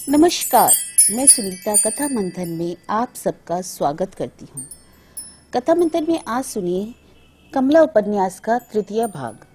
नमस्कार, मैं सुनीता कथा मंथन में आप सबका स्वागत करती हूँ। कथा मंथन में आज सुनिए कमला उपन्यास का तृतीय भाग।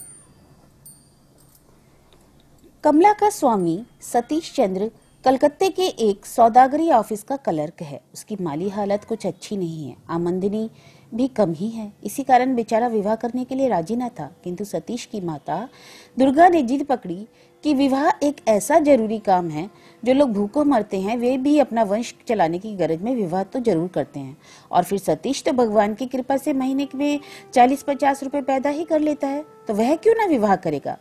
कमला का स्वामी सतीश चंद्र कलकत्ते के एक सौदागरी ऑफिस का क्लर्क है। उसकी माली हालत कुछ अच्छी नहीं है, आमदनी भी कम ही है। इसी कारण बेचारा विवाह करने के लिए राजी न था। किंतु सतीश की माता दुर्गा ने जिद पकड़ी कि विवाह एक ऐसा जरूरी काम है, जो लोग भूखों मरते हैं वे भी अपना वंश चलाने की गरज में विवाह तो जरूर करते हैं। और फिर सतीश तो भगवान की कृपा से महीने में 40-50 रुपए पैदा ही कर लेता है, तो वह क्यों ना विवाह करेगा।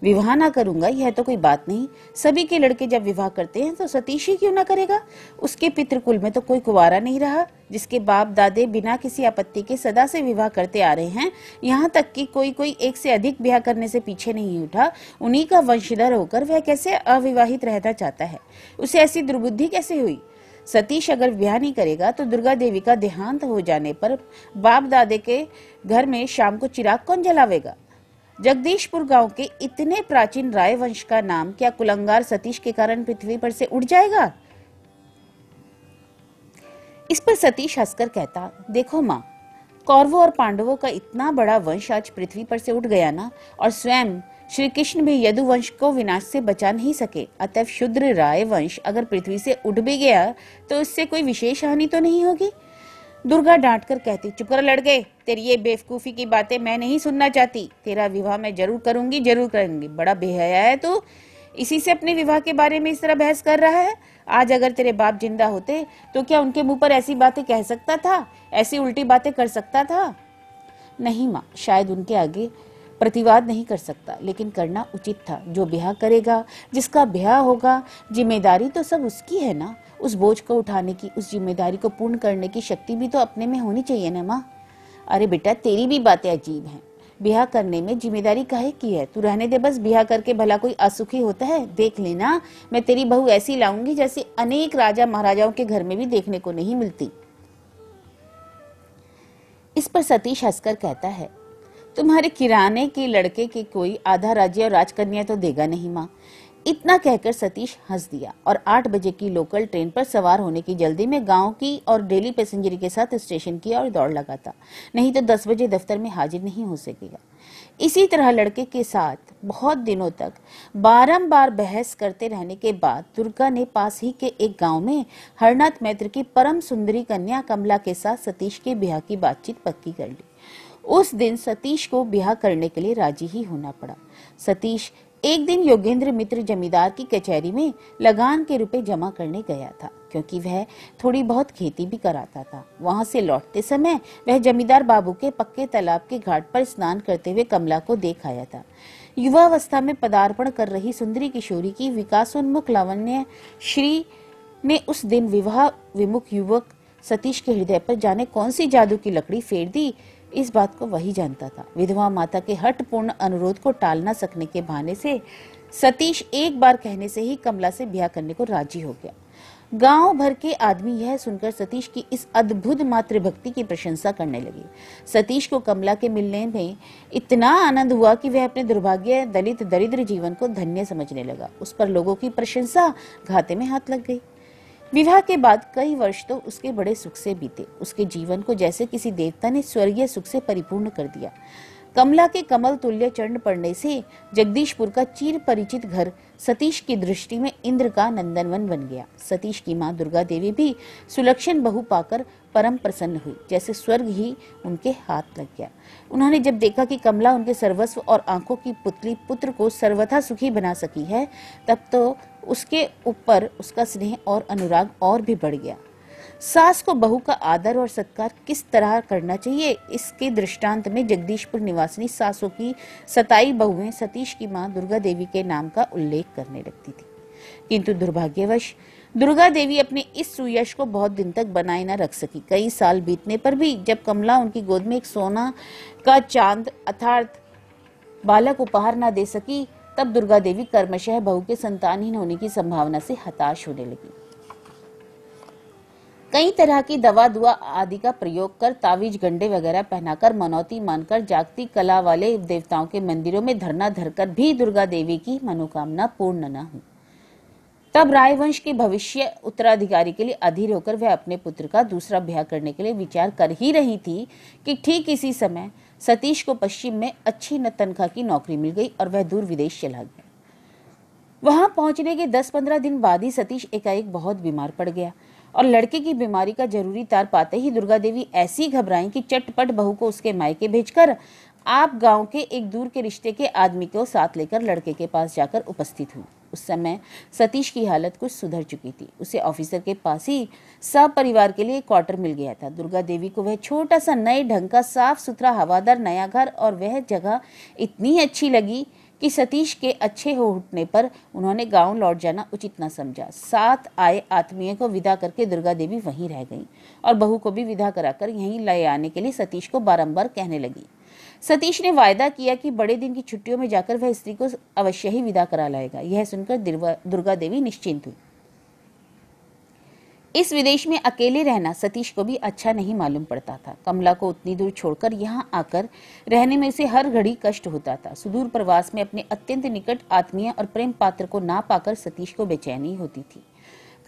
विवाह ना करूंगा यह तो कोई बात नहीं, सभी के लड़के जब विवाह करते हैं तो सतीश ही क्यों ना करेगा। उसके पितृकुल में तो कोई कुंवारा नहीं रहा, जिसके बाप दादे बिना किसी आपत्ति के सदा से विवाह करते आ रहे हैं। यहाँ तक कि कोई एक से अधिक ब्याह करने से पीछे नहीं उठा। उन्हीं का वंशधर होकर वह कैसे अविवाहित रहना चाहता है। उसे ऐसी दुर्बुद्धि कैसे हुई। सतीश अगर ब्याह नहीं करेगा तो दुर्गा देवी का देहांत हो जाने पर बाप दादे के घर में शाम को चिराग कौन जलावेगा। जगदीशपुर गांव के इतने प्राचीन राय वंश का नाम क्या कुलंगार सतीश के कारण पृथ्वी पर से उड़ जाएगा। इस पर सतीश हंसकर कहता, देखो माँ, कौरवों और पांडवों का इतना बड़ा वंश आज पृथ्वी पर से उठ गया ना, और स्वयं श्री कृष्ण भी यदुवंश को विनाश से बचा नहीं सके। अतः शुद्र राय वंश अगर पृथ्वी से उठ भी गया तो इससे कोई विशेष हानि तो नहीं होगी। दुर्गा डांट कर कहती, चुप कर लड़के, तेरी ये बेवकूफी की बातें मैं नहीं सुनना चाहती। तेरा विवाह मैं जरूर करूंगी। बड़ा बेहया है तू, इसी से अपने विवाह के बारे में इस तरह बहस कर रहा है। आज अगर तेरे बाप जिंदा होते तो क्या उनके मुंह पर ऐसी बातें कह सकता था, ऐसी उल्टी बातें कर सकता था। नहीं माँ, शायद उनके आगे प्रतिवाद नहीं कर सकता, लेकिन करना उचित था। जो ब्याह करेगा, जिसका ब्याह होगा, जिम्मेदारी तो सब उसकी है ना। उस बोझ को उठाने की, उस जिम्मेदारी को पूर्ण करने की शक्ति भी तो अपने में होनी चाहिए ना माँ। अरे बेटा, तेरी भी बातें अजीब हैं। ब्याह करने में जिम्मेदारी काहे की है। तू रहने दे बस, ब्याह करके भला कोई असुखी होता है। देख लेना, मैं तेरी बहू ऐसी लाऊंगी जैसे अनेक राजा महाराजाओं के घर में भी देखने को नहीं मिलती। इस पर सतीश हंसकर कहता है, तुम्हारे किराने के लड़के के कोई आधा राज्य और राजकन्या तो देगा नहीं माँ। इतना कहकर सतीश हंस दिया और 8 बजे की लोकल ट्रेन पर सवार होने की जल्दी में गांव की और डेली पैसेंजर के साथ स्टेशन की और दौड़ लगाता, नहीं तो 10 बजे दफ्तर में हाजिर नहीं हो सकेगा। इसी तरह लड़के के साथ बहुत दिनों तक बारंबार बहस करते रहने के बाद दुर्गा ने पास ही के एक गांव में हरनाथ मैत्र की परम सुंदरी कन्या कमला के साथ सतीश के ब्याह की बातचीत पक्की कर ली। उस दिन सतीश को ब्याह करने के लिए राजी ही होना पड़ा। सतीश एक दिन योगेंद्र मित्र जमींदार की कचहरी में लगान के रुपए जमा करने गया था, क्योंकि वह थोड़ी बहुत खेती भी कराता था। वहां से लौटते समय वह जमींदार बाबू के पक्के तालाब के घाट पर स्नान करते हुए कमला को देख आया था। युवावस्था में पदार्पण कर रही सुंदरी किशोरी की विकासोन्मुख लावण्य श्री ने उस दिन विवाह विमुख युवक सतीश के हृदय पर जाने कौन सी जादू की लकड़ी फेर दी। इस बात को वही जानता था। विधवा माता के हठपूर्ण अनुरोध को टाल न सकने के बहाने से सतीश एक बार कहने से ही कमला से ब्याह करने को राजी हो गया। गांव भर के आदमी यह सुनकर सतीश की इस अद्भुत मातृभक्ति की प्रशंसा करने लगे। सतीश को कमला के मिलने में इतना आनंद हुआ कि वह अपने दुर्भाग्य दलित दरिद्र जीवन को धन्य समझने लगा। उस पर लोगों की प्रशंसा घाते में हाथ लग गई। विवाह के बाद कई वर्ष तो उसके बड़े सुख से बीते। उसके जीवन को जैसे किसी देवता ने स्वर्गीय सुख से परिपूर्ण कर दिया। कमला के कमल तुल्य चरण पड़ने से जगदीशपुर का चिर परिचित घर सतीश की दृष्टि में इंद्र का नंदनवन बन गया। सतीश की मां दुर्गा देवी भी सुलक्षण बहू पाकर परम प्रसन्न हुई, जैसे स्वर्ग ही उनके हाथ लग गया। उन्होंने जब देखा कि कमला उनके सर्वस्व और आंखों की पुतली पुत्र को सर्वथा सुखी बना सकी है, तब तो उसके ऊपर उसका स्नेह और अनुराग और भी बढ़ गया। सास को बहू का आदर और सत्कार किस तरह करना चाहिए, इसके दृष्टांत में जगदीशपुर निवासिनी सासों की 27 बहुएं सतीश की मां दुर्गा देवी के नाम का उल्लेख करने लगती थी। किंतु दुर्भाग्यवश दुर्गा देवी अपने इस सुयश को बहुत दिन तक बनाए न रख सकी। कई साल बीतने पर भी जब कमला उनकी गोद में एक सोना का चांद अर्थात बालक उपहार न दे सकी, तब दुर्गा देवी कर्मशः बहू के संतानहीन होने की संभावना से हताश होने लगी। कई तरह की दवा दुआ आदि का प्रयोग कर तावीज गंडे वगैरह पहनाकर मनौती मानकर जागती कला वाले देवताओं के मंदिरों में धरना धरकर भी दुर्गा देवी की मनोकामना पूर्ण न हुई। तब रायवंश के भविष्य उत्तराधिकारी के लिए अधीर होकर वह अपने पुत्र का दूसरा ब्याह करने के लिए विचार कर ही रही थी कि ठीक इसी समय सतीश को पश्चिम में अच्छी तनख्वाह की नौकरी मिल गई और वह दूर विदेश चला गया। वहां पहुंचने के 10-15 दिन बाद ही सतीश एकाएक बहुत बीमार पड़ गया और लड़के की बीमारी का जरूरी तार पाते ही दुर्गा देवी ऐसी घबराई कि चटपट बहू को उसके मायके भेजकर आप गांव के एक दूर के रिश्ते के आदमी को साथ लेकर लड़के के पास जाकर उपस्थित हुई। उस समय सतीश की हालत कुछ सुधर चुकी थी। उसे ऑफिसर के पास ही सब परिवार के लिए क्वार्टर मिल गया था। दुर्गा देवी को वह छोटा सा नए ढंग का साफ सुथरा हवादार नया घर और वह जगह इतनी अच्छी लगी कि सतीश के अच्छे हो उठने पर उन्होंने गांव लौट जाना उचित न समझा। साथ आए आत्मीय को विदा करके दुर्गा देवी वहीं रह गईं और बहू को भी विदा कराकर यहीं ले आने के लिए सतीश को बारंबार कहने लगी। सतीश ने वायदा किया कि बड़े दिन की छुट्टियों में जाकर वह स्त्री को अवश्य ही विदा करा लाएगा। यह सुनकर दुर्गा देवी निश्चिंत हुई। इस विदेश में अकेले रहना सतीश को भी अच्छा नहीं मालूम पड़ता था। कमला को उतनी दूर छोड़कर यहाँ आकर रहने में उसे हर घड़ी कष्ट होता था। सुदूर प्रवास में अपने अत्यंत निकट आत्मीय और प्रेम पात्र को ना पाकर सतीश को बेचैनी होती थी।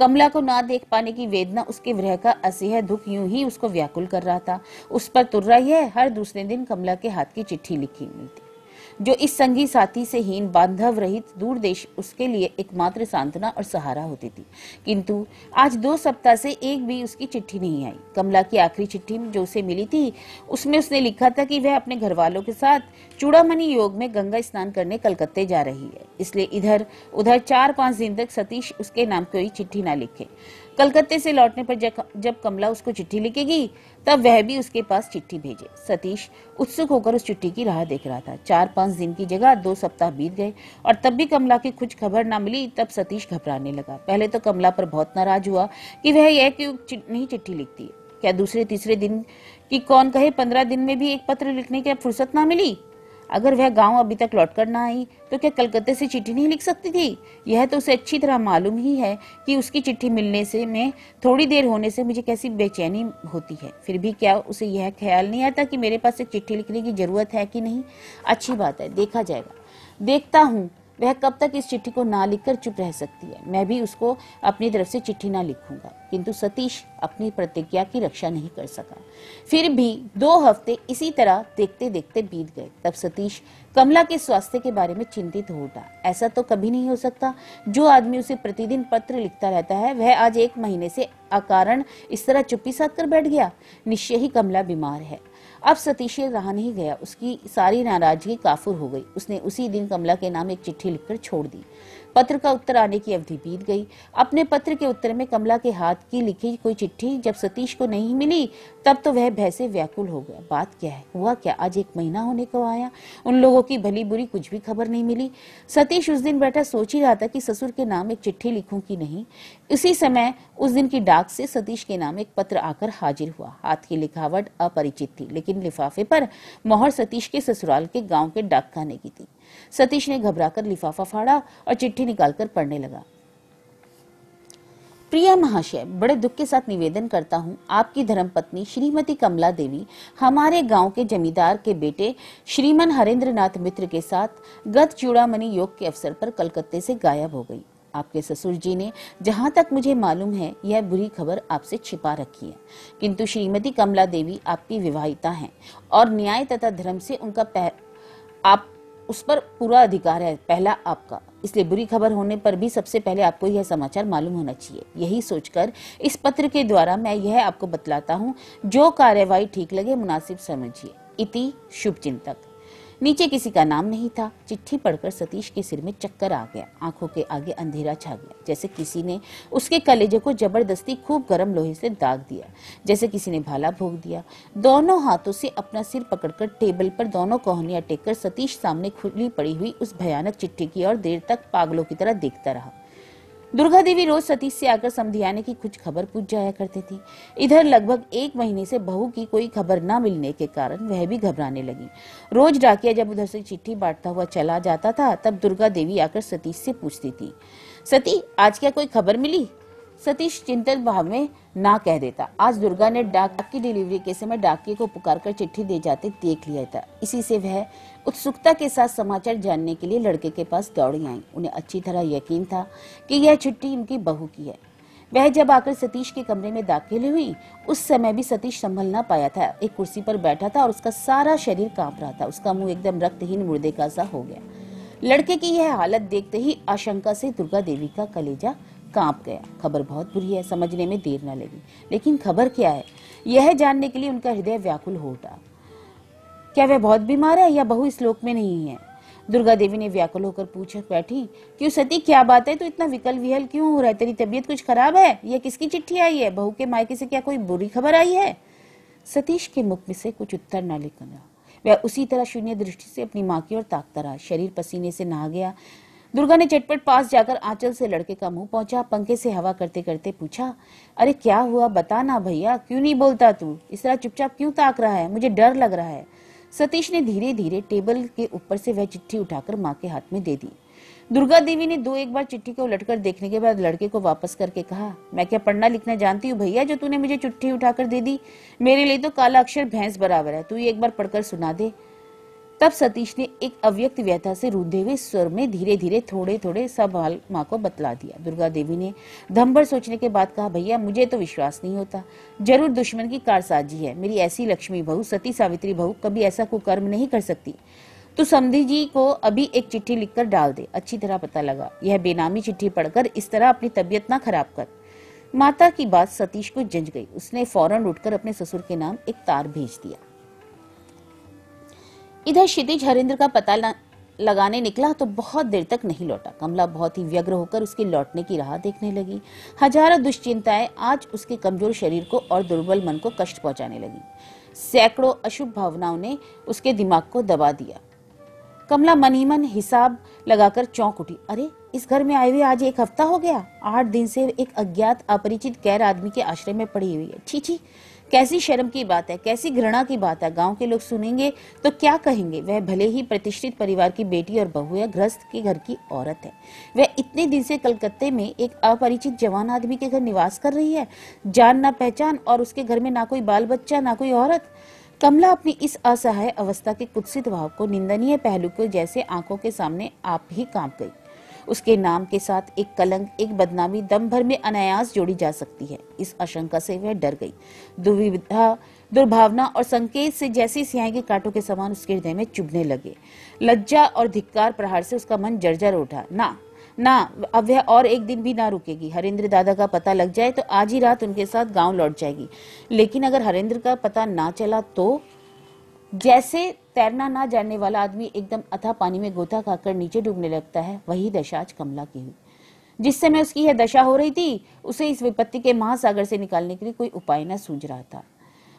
कमला को ना देख पाने की वेदना, उसके विरह का असह्य दुख यूं ही उसको व्याकुल कर रहा था। उस पर तुर्रा यह हर दूसरे दिन कमला के हाथ की चिट्ठी लिखी मिलती, जो इस संगी साथी से हीन बांधव रहित दूर देश उसके लिए एकमात्र सांत्वना और सहारा होती थी। किंतु आज 2 सप्ताह से एक भी उसकी चिट्ठी नहीं आई। कमला की आखिरी चिट्ठी जो उसे मिली थी उसमें उसने लिखा था कि वह अपने घर वालों के साथ चूड़ामणि योग में गंगा स्नान करने कलकत्ते जा रही है, इसलिए इधर उधर 4-5 दिन तक सतीश उसके नाम कोई चिट्ठी ना लिखे। कलकत्ते से लौटने पर जब कमला उसको चिट्ठी लिखेगी तब वह भी उसके पास चिट्ठी भेजे। सतीश उत्सुक होकर उस चिट्ठी की राह देख रहा था। 4-5 दिन की जगह 2 सप्ताह बीत गए और तब भी कमला की कुछ खबर ना मिली। तब सतीश घबराने लगा। पहले तो कमला पर बहुत नाराज हुआ कि वह यह क्यों नहीं चिट्ठी लिखती है। क्या दूसरे तीसरे दिन की कौन कहे 15 दिन में भी एक पत्र लिखने की फुर्सत ना मिली। अगर वह गांव अभी तक लौटकर ना आई तो क्या कलकत्ते से चिट्ठी नहीं लिख सकती थी। यह तो उसे अच्छी तरह मालूम ही है कि उसकी चिट्ठी मिलने से में थोड़ी देर होने से मुझे कैसी बेचैनी होती है। फिर भी क्या उसे यह ख्याल नहीं आता कि मेरे पास एक चिट्ठी लिखने की जरूरत है कि नहीं। अच्छी बात है, देखा जाएगा। देखता हूँ वह कब तक इस चिट्ठी को ना लिखकर चुप रह सकती है। मैं भी उसको अपनी तरफ से चिट्ठी ना लिखूंगा। किंतु सतीश अपनी प्रतिज्ञा की रक्षा नहीं कर सका। फिर भी 2 हफ्ते इसी तरह देखते देखते बीत गए। तब सतीश कमला के स्वास्थ्य के बारे में चिंतित हो उठा। ऐसा तो कभी नहीं हो सकता। जो आदमी उसे प्रतिदिन पत्र लिखता रहता है वह आज 1 महीने से अकारण इस तरह चुप्पी साध कर बैठ गया। निश्चय ही कमला बीमार है। अब सतीश रहा नहीं गया। उसकी सारी नाराजगी काफूर हो गई। उसने उसी दिन कमला के नाम एक चिट्ठी लिखकर छोड़ दी। पत्र का उत्तर आने की अवधि बीत गई। अपने पत्र के उत्तर में कमला के हाथ की लिखी कोई चिट्ठी जब सतीश को नहीं मिली तब तो वह भय से व्याकुल हो गया। बात क्या है, हुआ क्या? आज 1 महीना होने को आया, उन लोगों की भली बुरी कुछ भी खबर नहीं मिली। सतीश उस दिन बैठा सोच ही रहा था कि ससुर के नाम एक चिट्ठी लिखूं कि नहीं। इसी समय उस दिन की डाक से सतीश के नाम एक पत्र आकर हाजिर हुआ। हाथ की लिखावट अपरिचित थी, लेकिन लिफाफे पर मोहर सतीश के ससुराल के गांव के डाक खाने की थी। सतीश ने घबराकर लिफाफा फाड़ा और चिट्ठी निकालकर पढ़ने लगा। प्रिय महाशय, बड़े दुख के साथ निवेदन करता हूँ, आपकी धर्मपत्नी श्रीमती कमला देवी हमारे गांव के जमींदार के बेटे श्रीमन हरेंद्र नाथ मित्र के साथ गत चूड़ामणि योग के अवसर पर कलकत्ते से गायब हो गई। आपके ससुर जी ने जहां तक मुझे मालूम है यह बुरी खबर आपसे छिपा रखी है। किंतु श्रीमती कमला देवी आपकी विवाहिता हैं और न्याय तथा धर्म से उनका आप उस पर पूरा अधिकार है, पहला आपका। इसलिए बुरी खबर होने पर भी सबसे पहले आपको यह समाचार मालूम होना चाहिए। यही सोचकर इस पत्र के द्वारा मैं यह आपको बतलाता हूँ। जो कार्यवाही ठीक लगे मुनासिब समझिए। इति शुभचिंतक। नीचे किसी का नाम नहीं था। चिट्ठी पढ़कर सतीश के सिर में चक्कर आ गया। आंखों के आगे अंधेरा छा गया, जैसे किसी ने उसके कलेजे को जबरदस्ती खूब गर्म लोहे से दाग दिया, जैसे किसी ने भाला भोग दिया। दोनों हाथों से अपना सिर पकड़कर टेबल पर दोनों कोहनियां टेककर सतीश सामने खुली पड़ी हुई उस भयानक चिट्ठी की ओर देर तक पागलों की तरह देखता रहा। दुर्गा देवी रोज सतीश से आकर समधियाने की कुछ खबर पूछ जाया करती थी। इधर लगभग 1 महीने से बहू की कोई खबर न मिलने के कारण वह भी घबराने लगी। रोज डाकिया जब उधर से चिट्ठी बांटता हुआ चला जाता था तब दुर्गा देवी आकर सतीश से पूछती थी, सती आज क्या कोई खबर मिली? सतीश चिंतित भाव में ना कह देता। आज दुर्गा ने डाक की डिलीवरी के समय डाकिये को पुकारकर चिट्ठी दे जाते देख लिया था। इसी से वह उत्सुकता के साथ समाचार जानने के लिए लड़के के पास दौड़ी आई। उन्हें अच्छी तरह यकीन था कि यह चिट्ठी उनकी बहू की है। वह जब आकर सतीश के कमरे में दाखिल हुई, उस समय भी सतीश संभल ना पाया था। एक कुर्सी पर बैठा था और उसका सारा शरीर कांप रहा था। उसका मुंह एकदम रक्तहीन मुर्दे का सा हो गया। लड़के की यह हालत देखते ही आशंका से दुर्गा देवी का कलेजा कांप गया। खबर बहुत बुरी है, समझने में देर न लगी। लेकिन खबर क्या है, यह जानने के लिए उनका हृदय व्याकुल हो उठा। क्या वह बहुत बीमार है या बहू इस लोक में नहीं है? दुर्गा देवी ने व्याकुल होकर पूछ बैठी। क्यों सती, क्या बात है? तो इतना विकल विहल क्यों हो रहा है? तेरी तबीयत कुछ खराब है? यह किसकी चिट्ठी आई है? बहू के मायके से क्या कोई बुरी खबर आई है? सतीश के मुख में से कुछ उत्तर न निकला। वह उसी तरह शून्य दृष्टि से अपनी माँ की ओर ताकता रहा। शरीर पसीने से नहा गया। दुर्गा ने चटपट पास जाकर आंचल से लड़के का मुंह पहुंचा, पंखे से हवा करते करते पूछा, अरे क्या हुआ, बता ना भैया, क्यों नहीं बोलता तू? इस तरह चुपचाप क्यों ताक रहा है? मुझे डर लग रहा है। सतीश ने धीरे धीरे टेबल के ऊपर से वह चिट्ठी उठाकर माँ के हाथ में दे दी। दुर्गा देवी ने दो एक बार चिट्ठी को उलटकर देखने के बाद लड़के को वापस करके कहा, मैं क्या पढ़ना लिखना जानती हूँ भैया, जो तूने मुझे चिट्ठी उठाकर दे दी? मेरे लिए तो काला अक्षर भैंस बराबर है। तू एक बार पढ़कर सुना दे। तब सतीश ने एक अव्यक्त व्यथा से रूंधे हुए स्वर में धीरे धीरे थोड़े थोड़े सब हाल माँ को बतला दिया। दुर्गा देवी ने धमभर सोचने के बाद कहा, भैया मुझे तो विश्वास नहीं होता, जरूर दुश्मन की कारसाजी है। मेरी ऐसी लक्ष्मी बहू, सती सावित्री बहू कभी ऐसा कुकर्म नहीं कर सकती। तू समधी जी को अभी एक चिट्ठी लिखकर डाल दे, अच्छी तरह पता लगा। यह बेनामी चिट्ठी पढ़कर इस तरह अपनी तबीयत ना खराब कर। माता की बात सतीश को जंच गई। उसने फौरन उठकर अपने ससुर के नाम एक तार भेज दिया। इधर क्षितिज हरेंद्र का पता लगाने निकला तो बहुत देर तक नहीं लौटा। कमला बहुत ही व्यग्र होकर उसके लौटने की राह देखने लगी। हजारों दुश्चिंताएं आज उसके कमजोर शरीर को और दुर्बल मन को कष्ट पहुंचाने लगी। सैकड़ों अशुभ भावनाओं ने उसके दिमाग को दबा दिया। कमला मन ही मन हिसाब लगाकर चौंक उठी। अरे, इस घर में आए हुए आज एक हफ्ता हो गया। 8 दिन से एक अज्ञात अपरिचित गैर आदमी के आश्रय में पड़ी हुई है। छी छी, कैसी शर्म की बात है, कैसी घृणा की बात है। गांव के लोग सुनेंगे तो क्या कहेंगे? वह भले ही प्रतिष्ठित परिवार की बेटी और बहू है, गृहस्थ के घर की औरत है। वह इतने दिन से कलकत्ते में एक अपरिचित जवान आदमी के घर निवास कर रही है, जान ना पहचान, और उसके घर में ना कोई बाल बच्चा ना कोई औरत। कमला अपनी इस असहाय अवस्था के कुत्सित भाव को, निंदनीय पहलू को जैसे आंखों के सामने आप ही कांप गई। उसके नाम के साथ एक कलंक, एक बदनामी दम भर में अनायास जोड़ी जा सकती है। इस आशंका से वह डर गई। दुविधा, दुर्भावना और संकेत से जैसे स्याही के कांटों के समान उसके हृदय में चुभने लगे। लज्जा और धिक्कार प्रहार से उसका मन जर्जर उठा। ना, अब वह और एक दिन भी ना रुकेगी। हरेंद्र दादा का पता लग जाए तो आज ही रात उनके साथ गांव लौट जाएगी। लेकिन अगर हरेंद्र का पता ना चला तो? जैसे तैरना ना जानने वाला आदमी एकदम अथाह पानी में गोता खाकर नीचे डूबने लगता है, वही दशा आज कमला की हुई। जिस समय उसकी यह दशा हो रही थी, उसे इस विपत्ति के महासागर से निकालने के लिए कोई उपाय न सूझ रहा था।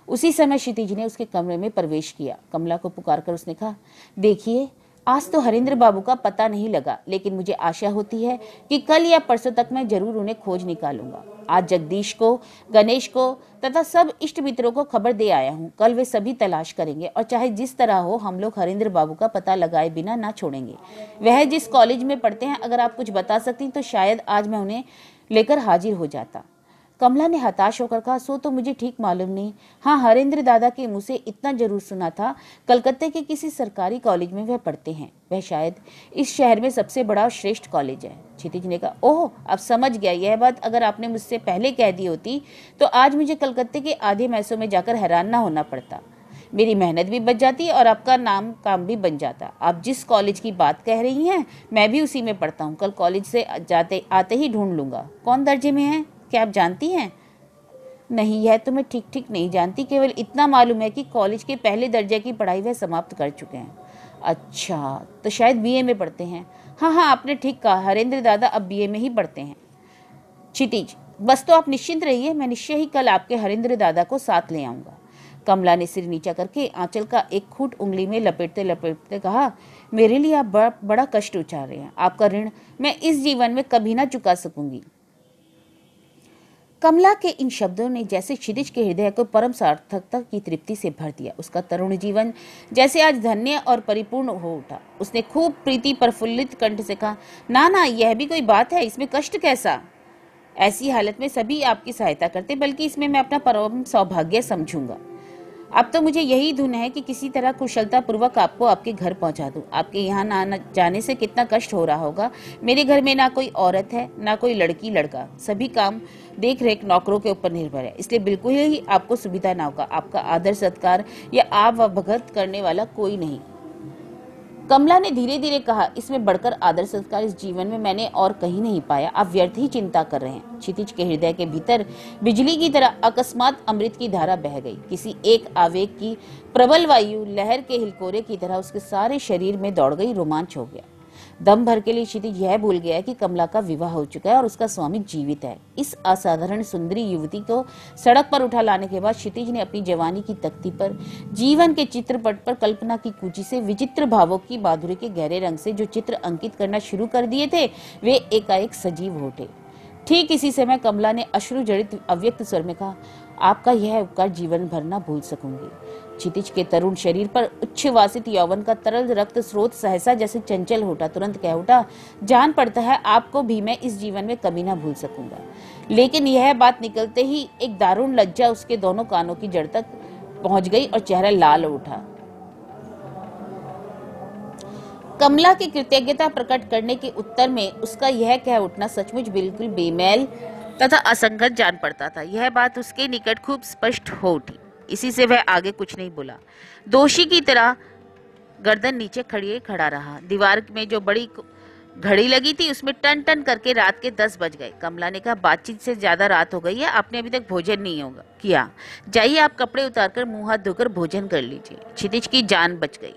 उसी समय क्षितिज ने उसके कमरे में प्रवेश किया। कमला को पुकारकर उसने कहा, देखिए, आज तो हरेंद्र बाबू का पता नहीं लगा, लेकिन मुझे आशा होती है कि कल या परसों तक मैं जरूर उन्हें खोज निकालूंगा। आज जगदीश को, गणेश को तथा सब इष्ट मित्रों को खबर दे आया हूँ। कल वे सभी तलाश करेंगे और चाहे जिस तरह हो, हम लोग हरेंद्र बाबू का पता लगाए बिना ना छोड़ेंगे। वह जिस कॉलेज में पढ़ते हैं, अगर आप कुछ बता सकती तो शायद आज मैं उन्हें लेकर हाजिर हो जाता। कमला ने हताश होकर कहा, सो तो मुझे ठीक मालूम नहीं। हाँ, हरेंद्र दादा के मुंह से इतना जरूर सुना था, कलकत्ते के किसी सरकारी कॉलेज में वह पढ़ते हैं। वह शायद इस शहर में सबसे बड़ा और श्रेष्ठ कॉलेज है। क्षितिज ने कहा, ओह, अब समझ गया। यह बात अगर आपने मुझसे पहले कह दी होती तो आज मुझे कलकत्ते के आधे मैसों में जाकर हैरान ना होना पड़ता। मेरी मेहनत भी बच जाती और आपका नाम काम भी बन जाता। आप जिस कॉलेज की बात कह रही हैं, मैं भी उसी में पढ़ता हूँ। कल कॉलेज से आते ही ढूंढ लूंगा। कौन दर्जे में है, क्या आप जानती हैं? नहीं, यह तो मैं ठीक नहीं जानती। केवल इतना मालूम है कि कॉलेज के पहले दर्जे की पढ़ाई वह समाप्त कर चुके हैं। अच्छा, तो शायद बीए में पढ़ते हैं। हाँ, आपने ठीक कहा, हरेंद्र दादा अब बीए में ही पढ़ते हैं। क्षितिज, बस तो आप निश्चिंत रहिए, मैं निश्चय ही कल आपके हरेंद्र दादा को साथ ले आऊंगा। कमला ने सिर नीचा करके आंचल का एक खूंट उंगली में लपेटते लपेटते कहा, मेरे लिए आप बड़ा कष्ट उठा रहे हैं। आपका ऋण मैं इस जीवन में कभी ना चुका सकूंगी। कमला के इन शब्दों ने जैसे क्षितिज के हृदय को परम सार्थकता की तृप्ति से भर दिया। उसका तरुण जीवन जैसे आज धन्य और परिपूर्ण हो उठा। उसने खूब प्रीति प्रफुल्लित कंठ से कहा, ना, यह भी कोई बात है, इसमें कष्ट कैसा? ऐसी हालत में सभी आपकी सहायता करते, बल्कि इसमें मैं अपना परम सौभाग्य समझूंगा। अब तो मुझे यही धुन है कि किसी तरह कुशलता पूर्वक आपको आपके घर पहुंचा दूं। आपके यहाँ ना जाने से कितना कष्ट हो रहा होगा। मेरे घर में ना कोई औरत है, ना कोई लड़की लड़का, सभी काम देख रेख नौकरों के ऊपर निर्भर है, इसलिए बिल्कुल ही आपको सुविधा ना होगा। आपका आदर सत्कार या आप भगत करने वाला कोई नहीं। कमला ने धीरे धीरे कहा, इसमें बढ़कर आदर सत्कार इस जीवन में मैंने और कहीं नहीं पाया। आप व्यर्थ ही चिंता कर रहे हैं। क्षितिज के हृदय के भीतर बिजली की तरह अकस्मात अमृत की धारा बह गई। किसी एक आवेग की प्रबल वायु लहर के हिलकोरे की तरह उसके सारे शरीर में दौड़ गई। रोमांच हो गया। दम भर के लिए क्षितिज यह भूल गया कि कमला का विवाह हो चुका है और उसका स्वामी जीवित है। इस असाधारण सुंदरी युवती को सड़क पर उठा लाने के बाद क्षितिज ने अपनी जवानी की तख्ती पर, जीवन के चित्रपट पर कल्पना की कुंजी से विचित्र भावों की माधुरी के गहरे रंग से जो चित्र अंकित करना शुरू कर दिए थे, वे एकाएक सजीव हो उठे। ठीक इसी समय कमला ने अश्रु जड़ित अव्यक्त स्वर में कहा, आपका यह उपकार जीवन भर न भूल सकूंगी। क्षितिज के तरुण शरीर पर उच्छ्वासित यौवन का तरल रक्त स्रोत सहसा जैसे चंचल होता। तुरंत कह उठा, जान पड़ता है आपको भी मैं इस जीवन में कभी ना भूल सकूंगा। लेकिन यह बात निकलते ही एक दारुण लज्जा उसके दोनों कानों की जड़ तक पहुंच गई और चेहरा लाल उठा। कमला की कृतज्ञता प्रकट करने के उत्तर में उसका यह कह उठना सचमुच बिल्कुल बेमेल तथा असंगत जान पड़ता था। यह बात उसके निकट खूब स्पष्ट हो उठी। इसी से वह आगे कुछ नहीं बोला। दोषी की तरह गर्दन नीचे खड़ा रहा। दीवार में जो बड़ी घड़ी लगी थी उसमें टन टन करके रात के 10 बज गए। कमला ने कहा, बातचीत से ज्यादा रात हो गई है, आपने अभी तक भोजन नहीं होगा किया। जाइए, आप कपड़े उतारकर मुंह हाथ धोकर भोजन कर लीजिए। क्षितिज की जान बच गई।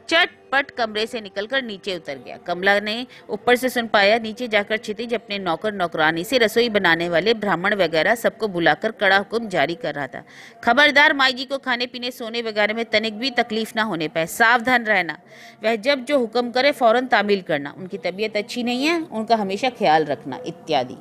चटपट कमरे से निकलकर नीचे उतर गया। कमला ने ऊपर से सुन पाया। नीचे जाकर क्षितिज अपने नौकर नौकरानी से, रसोई बनाने वाले ब्राह्मण वगैरह सबको बुलाकर कड़ा हुक्म जारी कर रहा था, खबरदार माई जी को खाने पीने सोने वगैरह में तनिक भी तकलीफ ना होने पाए। सावधान रहना। वह जब जो हुक्म करे फौरन तामील करना। उनकी तबीयत अच्छी नहीं है, उनका हमेशा ख्याल रखना, इत्यादि।